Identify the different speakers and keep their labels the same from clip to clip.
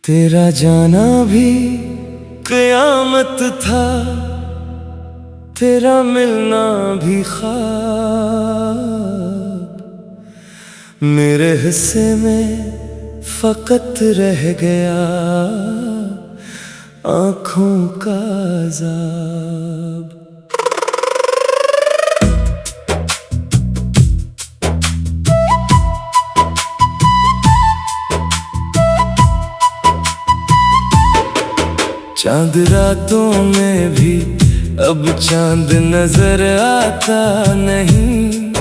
Speaker 1: तेरा जाना भी क़यामत था, तेरा मिलना भी ख्वाब। मेरे हिस्से में फ़कत रह गया आँखों का अज़ाब। चांद रातों में भी अब चांद नजर आता नहीं,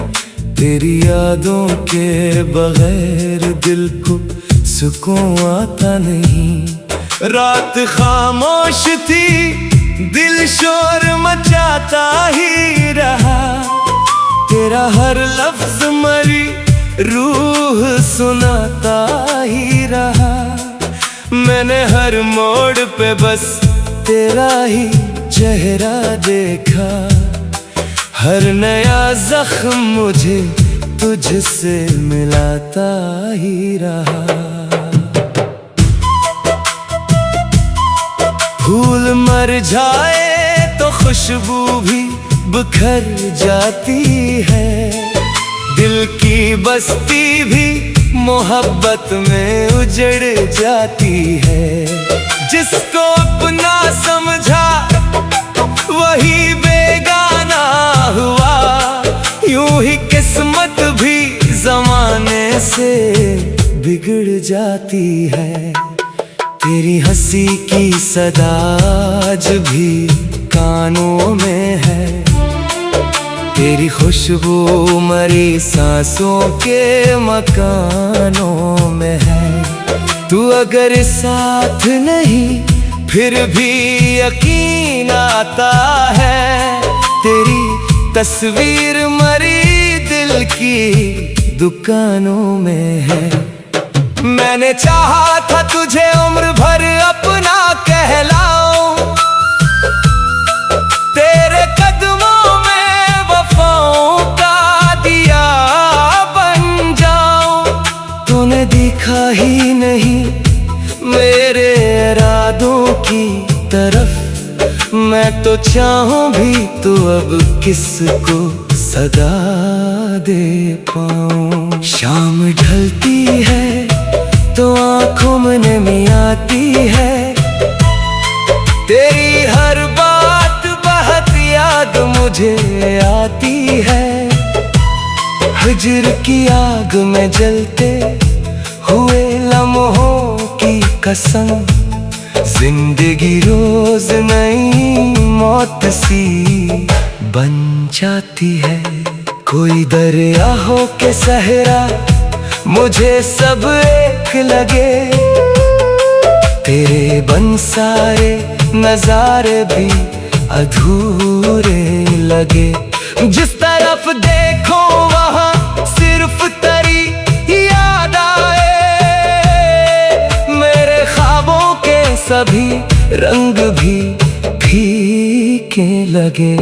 Speaker 1: तेरी यादों के बगैर दिल को सुकून आता नहीं। रात खामोश थी, दिल शोर मचाता ही रहा, तेरा हर लफ्ज मरी रूह सुनाता ही रहा। मैंने हर मोड़ पे बस तेरा ही चेहरा देखा, हर नया जख्म मुझे तुझसे मिलाता ही रहा। फूल मर जाए तो खुशबू भी बिखर जाती है, दिल की बस्ती भी मोहब्बत में उजड़ जाती है। जिसको अपना समझा वही बेगाना हुआ, यूं ही किस्मत भी ज़माने से बिगड़ जाती है। तेरी हंसी की सदा आज भी कानों में है, तेरी खुशबू मरी सांसों के मकानों में है। तू अगर साथ नहीं फिर भी यकीन आता है, तेरी तस्वीर मरी दिल की दुकानों में है। मैंने चाहा था तुझे उम्र भर अपना कहलाऊं, तेरे कदमों में वफाओं का दिया बन जाऊं। तूने देखा ही नहीं मेरे इरादों की तरफ, मैं तो चाहूं भी तो अब किसको सदा दे पाऊं। शाम ढलती है तो आँखों में नमी आती है, तेरी हर बात बहुत याद मुझे आती है। हिज्र की आग में जलते हुए लम्हों की कसम, जिंदगी रोज नई मौत सी बन जाती है। कोई दरिया हो के सहरा मुझे सब एक लगे, तेरे बन सारे नजारे भी अधूरे लगे। जिस तरफ देखो वहाँ सिर्फ तेरी याद आए, मेरे ख्वाबों के सभी रंग भी फीके लगे।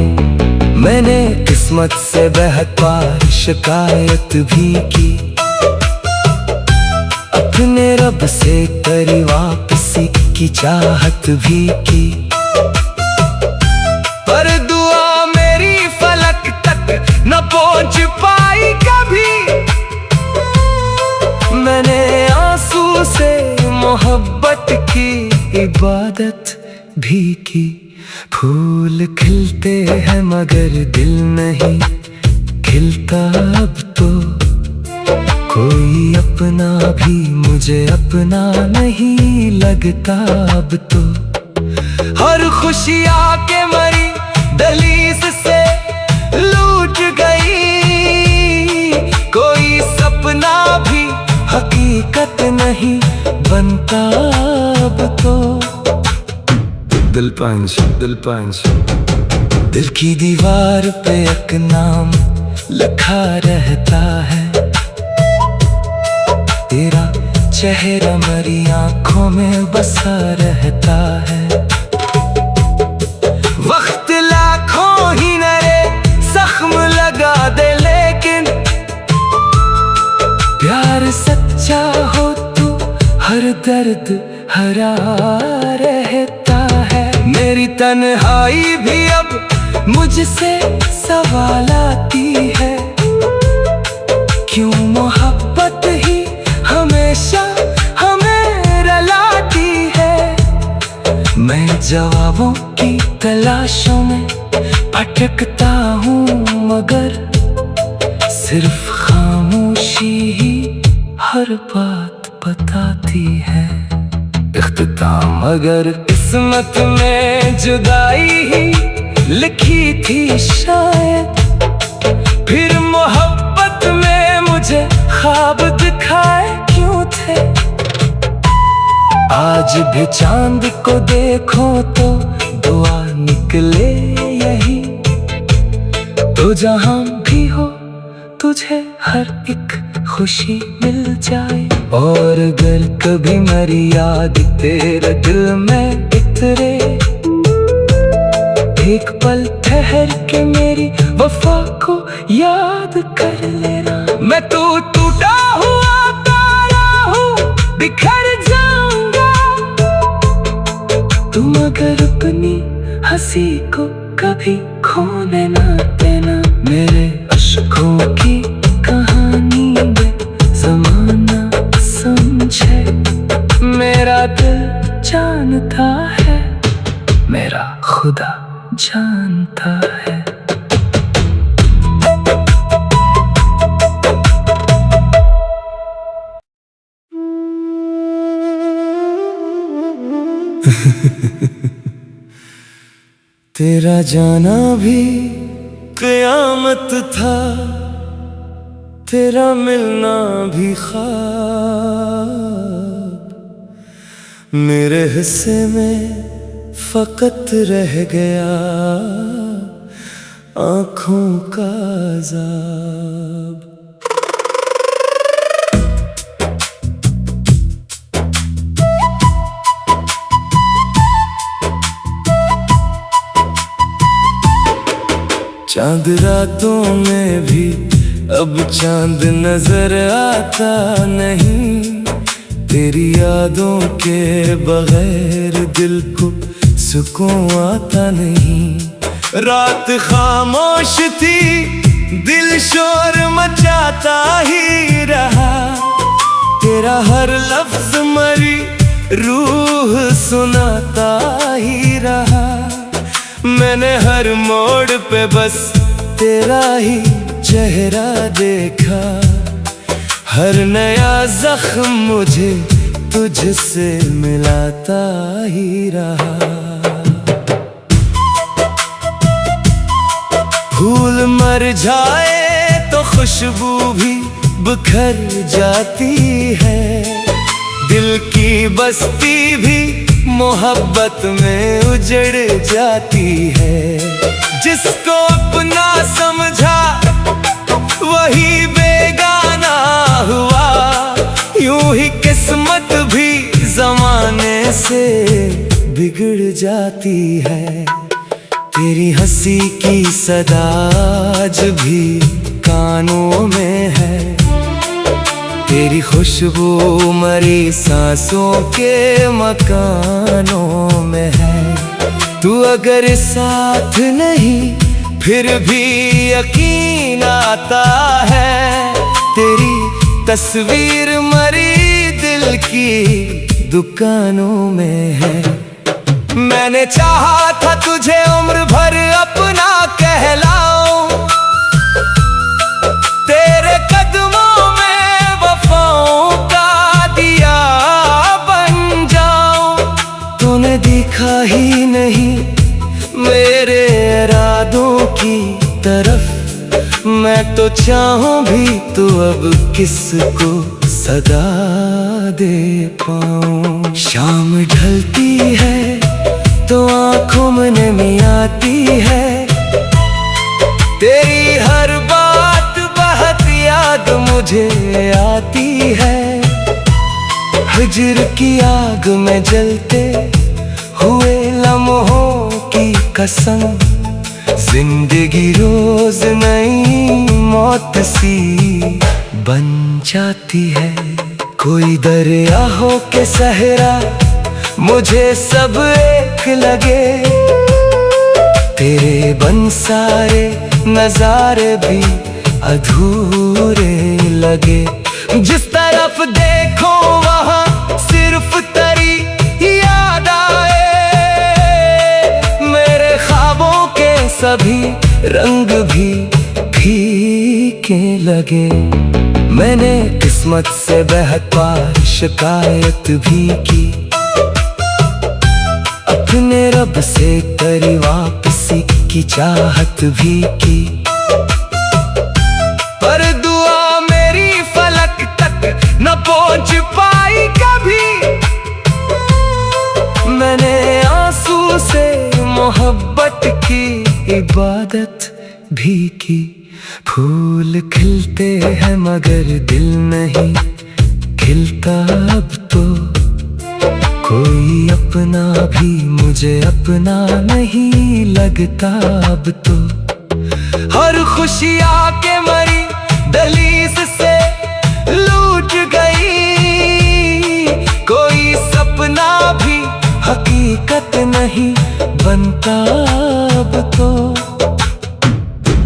Speaker 1: मैंने किस्मत से बेहद बार शिकायत भी की, अपने रब से तेरी वापसी की चाहत भी की, पर दुआ मेरी फलक तक न पहुंच पाई कभी। मैंने आंसू से मोहब्बत की इबादत भी की। फूल खिलते हैं मगर दिल नहीं खिलता अब तो, कोई अपना भी मुझे अपना नहीं लगता अब तो। हर खुशी आके मरी दहलीज से लूट गई, कोई सपना भी हकीकत नहीं बनता अब तो। दिल पंच दिल की दीवार पे एक नाम लिखा रहता है, तेरा चेहरा मेरी आंखों में बसा रहता है। वक्त लाखों ही नरे जख्म लगा दे, लेकिन प्यार सच्चा दर्द हरा रहता है। मेरी तन्हाई भी अब मुझसे सवाल आती है, क्यों मोहब्बत ही हमेशा हमें रुलाती है। मैं जवाबों की तलाशों में भटकता हूँ, मगर सिर्फ खामोशी ही हर बात बताती है। इख्तिताम अगर किस्मत में जुदाई ही लिखी थी शायद, फिर मोहब्बत में मुझे ख्वाब दिखाए क्यों थे। आज भी चांद को देखो तो दुआ निकले यही, तो जहां भी हो तुझे हर एक खुशी मिल जाए। और अगर कभी मेरी याद तेरे दिल में उतरे, एक पल ठहर के मेरी वफा को याद कर लेना। मैं तो टूटा हुआ तारा हूँ, बिखर जाऊंगा। तुम अगर अपनी हंसी को कभी खोने ना देना। मेरे अश्कों की कहानी में ज़माना समझे, मेरा दिल जानता है, मेरा खुदा जानता है। तेरा जाना भी क़यामत था, तेरा मिलना भी ख्वाब। मेरे हिस्से में फ़कत रह गया आँखों का अज़ाब। चांद रातों में भी अब चांद नजर आता नहीं। तेरी यादों के बगैर दिल को सुकून आता नहीं। रात खामोश थी, दिल शोर मचाता ही रहा। तेरा हर लफ्ज मरी रूह सुनाता ही रहा। मैंने हर मोड़ पे बस तेरा ही चेहरा देखा। हर नया जख्म मुझे तुझसे मिलाता ही रहा। फूल मर जाए तो खुशबू भी बिखर जाती है। दिल की बस्ती भी मोहब्बत में उजड़ जाती है। जिसको अपना समझा वही बेगाना हुआ। यूं ही किस्मत भी ज़माने से बिगड़ जाती है। तेरी हंसी की सदा आज भी कानों में है। तेरी खुशबू मरी सांसों के मकानों में है। तू अगर साथ नहीं फिर भी यकीन आता है। तेरी तस्वीर मरी दिल की दुकानों में है। मैंने चाहा था तुझे उम्र भर अपना कहलाऊं। तेरे कदमों में वफाओं का दिया बन जाऊं। तूने देखा ही नहीं मेरे इरादों की तरफ। मैं तो चाहूं भी तो अब किसको सदा दे पाऊं। शाम ढलती है तो आँखों में नमी आती है। तेरी हर बात बहुत याद मुझे आती है। हिज्र की आग में जलते हुए लम्हों की कसम। जिंदगी रोज नई मौत सी बन जाती है। कोई दरिया हो के सहरा मुझे सब एक लगे, तेरे बन सारे नजारे भी अधूरे लगे। जिस तरफ देखो वहाँ सिर्फ तेरी याद आए, मेरे ख्वाबों के सभी रंग भी फीके लगे। मैंने किस्मत से बेहद बार शिकायत भी की, अपने रब से तेरी वापसी की चाहत भी की, पर दुआ मेरी फलक तक न पहुंच पाई कभी। मैंने आंसू से मोहब्बत की इबादत भी की। फूल खिलते हैं मगर दिल नहीं खिलता अब तो, कोई अपना भी मुझे अपना नहीं लगता अब तो। हर खुशी आके मरी दहलीज से लूट गई, कोई सपना भी हकीकत नहीं बनता अब तो।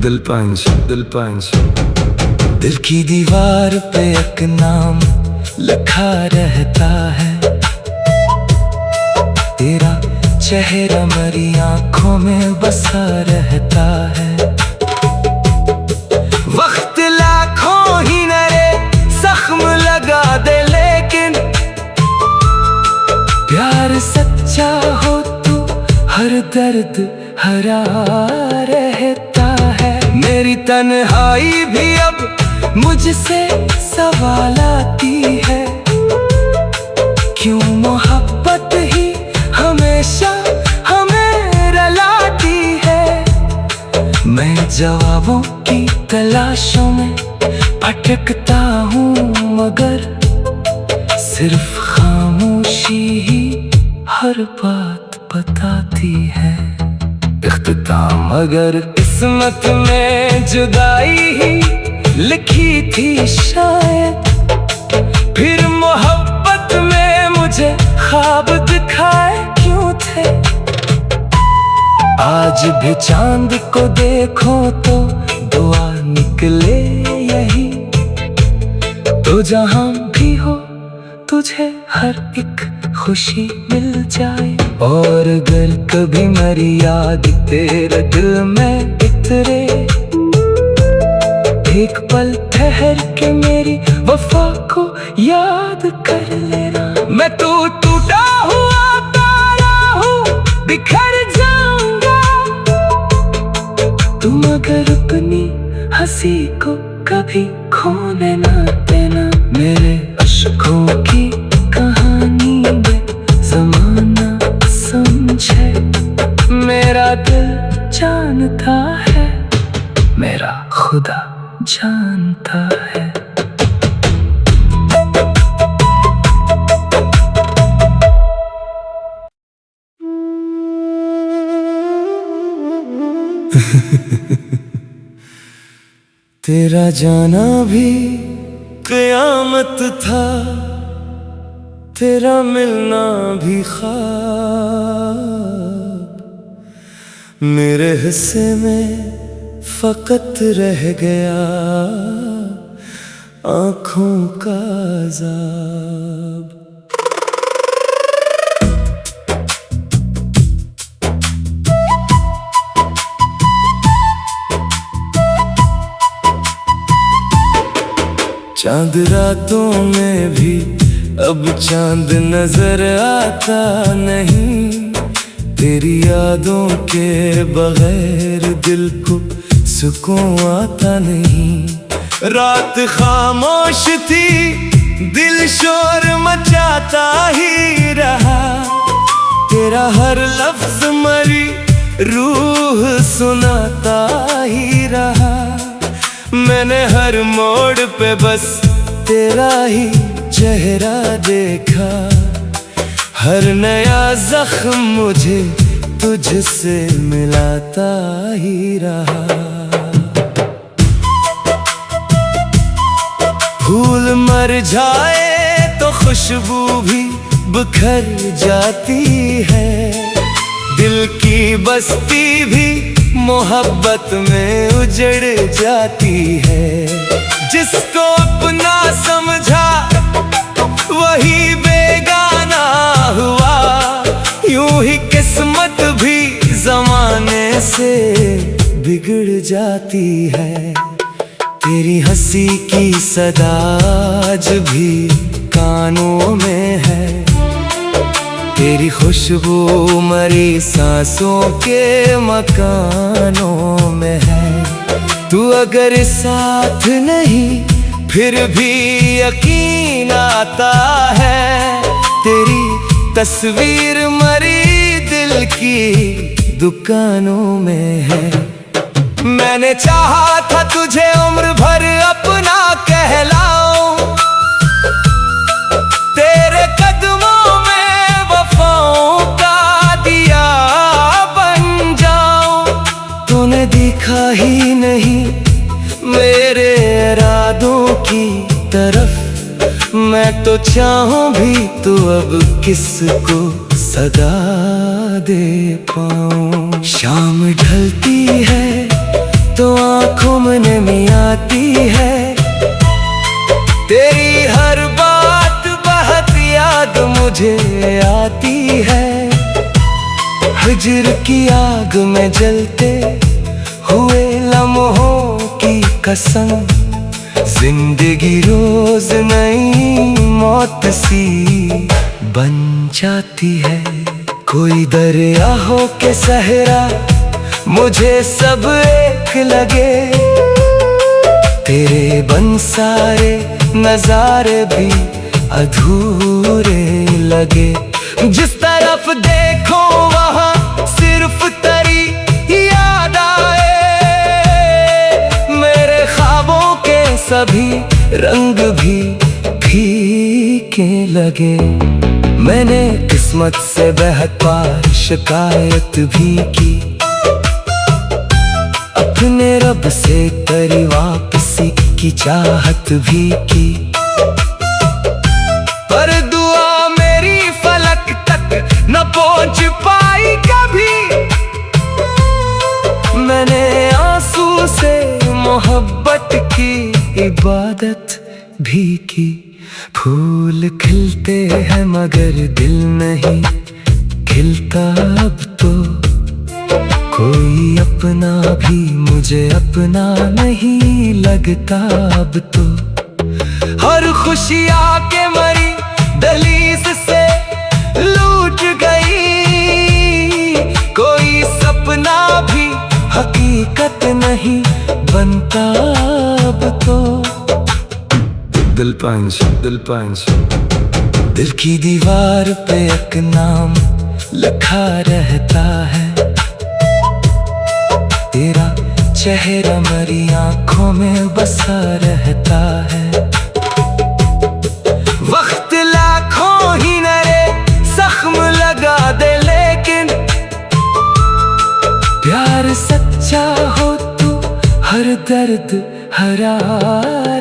Speaker 1: दिल पंच दिल की दीवार पे एक नाम लिखा रहता है, तेरा चेहरा मेरी आंखों में बसा रहता है। वक्त लाखों ही नए जख्म लगा दे, लेकिन प्यार सच्चा हो तो हर दर्द हरा रहता है। मेरी तन्हाई भी अब मुझसे सवाल आती है, क्यों मोहब्बत ही हमेशा हमें रुलाती है। मैं जवाबों की तलाशों में भटकता हूँ, मगर सिर्फ खामोशी ही हर बात बताती है। इख्तिताम मगर किस्मत में जुदाई ही लिखी थी शायद, फिर मोहब्बत में मुझे ख्वाब दिखाए क्यों थे। आज भी चांद को देखो तो दुआ निकले यही, तो जहां भी हो तुझे हर एक खुशी मिल जाए। और अगर कभी मेरी याद तेरे दिल में इतरे, एक पल ठहर के मेरी वफा को याद कर लेना। मैं तो टूटा हुआ तारा हूँ, बिखर जाऊंगा, तुम अगर अपनी हंसी को कभी खोने ना देना। मेरे अश्कों की कहानी में ज़माना समझे, मेरा दिल जानता है, मेरा खुदा जानता है। तेरा जाना भी क़यामत था, तेरा मिलना भी ख्वाब। मेरे हिस्से में फ़कत रह गया आँखों का अज़ाब। चांद रातों में भी अब चांद नजर आता नहीं, तेरी यादों के बगैर दिल को सुकून आता नहीं। रात खामोश थी, दिल शोर मचाता ही रहा, तेरा हर लफ्ज मरी रूह सुनाता ही रहा। मैंने हर मोड़ पे बस तेरा ही चेहरा देखा, हर नया जख्म मुझे तुझसे मिलाता ही रहा। फूल मर जाए तो खुशबू भी बिखर जाती है। दिल की बस्ती भी मोहब्बत में उजड़ जाती है। जिसको अपना समझा वही बेगाना हुआ, यूं ही किस्मत भी जमाने से बिगड़ जाती है। तेरी हंसी की सदा आज भी कानों में है, तेरी खुशबू मरी सांसों के मकानों में है। तू अगर साथ नहीं फिर भी यकीन आता है, तेरी तस्वीर मरी दिल की दुकानों में है। मैंने चाहा था तुझे उम्र भर अपना कहलाऊं, तेरे कदमों में वफाओं का दिया बन जाऊं। तूने देखा ही नहीं मेरे इरादों की तरफ, मैं तो चाहूं भी तो अब किसको सदा दे पाऊं। शाम ढलती है तो आंखों में नमी आती है, तेरी हर बात बहुत याद मुझे आती है। हिज्र की आग में जलते हुए लम्हों की कसम, जिंदगी रोज नई मौत सी बन जाती है। कोई दरिया हो के सहरा मुझे सब एक लगे, तेरे बन सारे नजारे भी अधूरे लगे। जिस तरफ देखो वहाँ सिर्फ तेरी याद आए, मेरे ख्वाबों के सभी रंग भी फीके लगे। मैंने किस्मत से बेहद बार शिकायत भी की, अपने रब से तेरी वापसी की चाहत भी की, पर दुआ मेरी फलक तक न पहुंच पाई कभी। मैंने आंसू से मोहब्बत की इबादत भी की। फूल खिलते हैं मगर दिल नहीं खिलता अब तो, कोई अपना भी मुझे अपना नहीं लगता अब तो। हर खुशी आके मरी दहलीज से लूट गई, कोई सपना भी हकीकत नहीं बनता अब तो। दिल पंच दिल की दीवार पे एक नाम लिखा रहता है, तेरा चेहरा मेरी आंखों में बसा रहता है। वक्त लाखों ही नरे जख्म लगा दे, लेकिन प्यार सच्चा हो तो हर दर्द हरा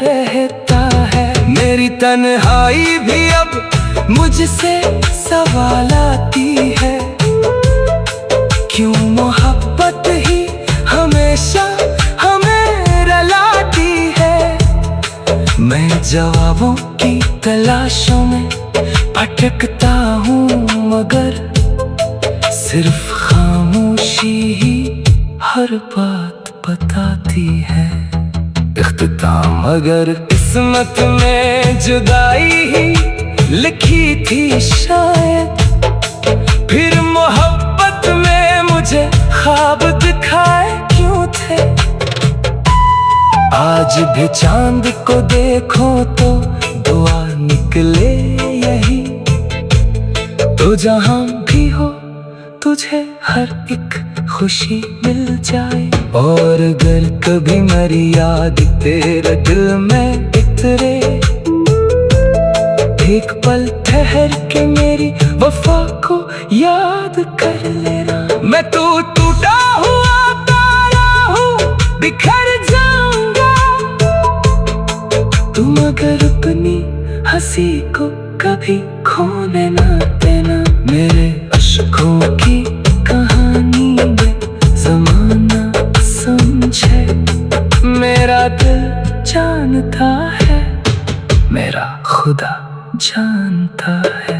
Speaker 1: रहता है। मेरी तन्हाई भी अब मुझसे सवाल आती है, क्यों मोहब्बत ही हमेशा हमें रुलाती है। मैं जवाबों की तलाशों में भटकता हूँ, मगर सिर्फ खामोशी ही हर बात बताती है। इख्तिताम अगर किस्मत में जुदाई ही लिखी थी शायद, फिर मोहब्बत में मुझे ख्वाब दिखाए क्यों थे। आज भी चांद को देखो तो दुआ निकले यही, तो जहां भी हो तुझे हर एक खुशी मिल जाए। और अगर कभी मेरी याद तेरे दिल में उतरे, एक पल ठहर के मेरी वफा को याद कर लेना। मैं तो टूटा हुआ तारा हूँ, बिखर जाऊंगा, तुम अगर अपनी हंसी को कभी खोने ना देना। मेरे अश्कों की कहानी में ज़माना समझे, मेरा दिल जानता है, मेरा खुदा जानता है।